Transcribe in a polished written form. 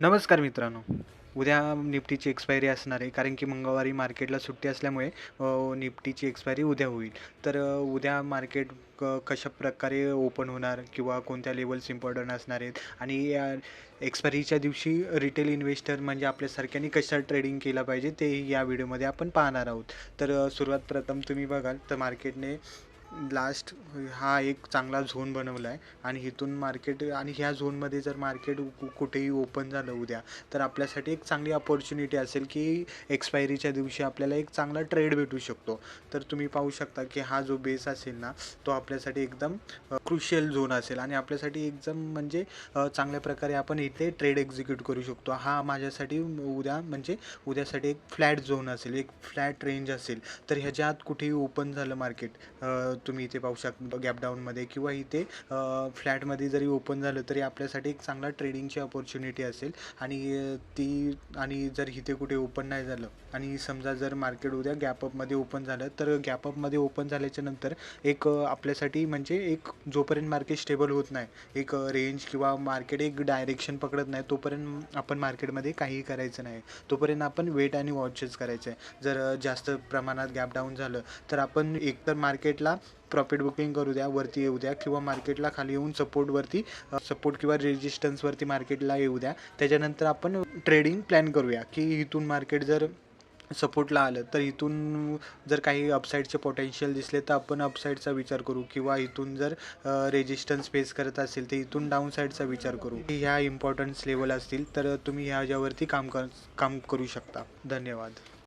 नमस्कार मित्रांनो. उद्या निफ्टीची एक्सपायरी असणार आहे कारण की मंगळवारी मार्केटला सुट्टी असल्यामुळे निफ्टीची एक्सपायरी उद्या होईल. तर उद्या मार्केट कशाप्रकारे ओपन होणार किंवा कोणत्या लेवल्स इम्पॉर्टंट असणार आहेत आणि या एक्सपायरीच्या दिवशी रिटेल इन्व्हेस्टर म्हणजे आपल्यासारख्यांनी कशा ट्रेडिंग केला पाहिजे ते या व्हिडिओमध्ये आपण पाहणार आहोत. तर सुरुवात प्रथम तुम्ही बघाल तर मार्केटने लास्ट हा एक चांगला झोन बनवला आहे आणि इथून मार्केट आणि ह्या झोनमध्ये जर मार्केट कुठेही ओपन झालं उद्या तर आपल्यासाठी एक चांगली अपॉर्च्युनिटी असेल की एक्सपायरीच्या दिवशी आपल्याला एक चांगला ट्रेड भेटू शकतो. तर तुम्ही पाहू शकता की हा जो बेस असेल ना तो आपल्यासाठी एकदम क्रुशियल झोन असेल आणि आपल्यासाठी एकदम म्हणजे चांगल्या प्रकारे आपण इथे ट्रेड एक्झिक्यूट करू शकतो. हा माझ्यासाठी उद्या म्हणजे उद्यासाठी एक फ्लॅट झोन असेल, एक फ्लॅट रेंज असेल. तर ह्याच्या आत कुठेही ओपन झालं मार्केट, तुम्ही इथे पाहू शकता गॅप डाऊनमध्ये किंवा इथे फ्लॅटमध्ये जरी ओपन झालं तरी आपल्यासाठी एक चांगला ट्रेडिंगची अपॉर्च्युनिटी असेल. आणि जर इथे कुठे ओपन नाही झालं आणि समजा जर मार्केट उद्या गॅपअपमध्ये ओपन झालं तर गॅपअपमध्ये ओपन झाल्याच्या नंतर एक आपल्यासाठी म्हणजे एक जोपर्यंत मार्केट स्टेबल होत नाही, एक रेंज किंवा मार्केट एक डायरेक्शन पकडत नाही तोपर्यंत आपण मार्केटमध्ये काहीही करायचं नाही. तोपर्यंत आपण वेट आणि वॉचेस करायचं आहे. जर जास्त प्रमाणात गॅप डाऊन झालं तर आपण एकतर मार्केटला प्रॉफिट बुकिंग करू द्या, वरती येऊ द्या किंवा मार्केटला खाली येऊन सपोर्ट किंवा रेजिस्टन्सवरती मार्केटला येऊ द्या. त्याच्यानंतर आपण ट्रेडिंग प्लॅन करूया की इथून मार्केट जर सपोर्टला आलं तर इथून जर काही अपसाईडचे पोटेन्शियल दिसले तर आपण अपसाईडचा विचार करू किंवा इथून जर रेजिस्टन्स फेस करत असेल तर इथून डाऊन साईडचा विचार करू. ह्या इम्पॉर्टन्स लेवल असतील तर तुम्ही ह्याच्यावरती काम करू शकता. धन्यवाद.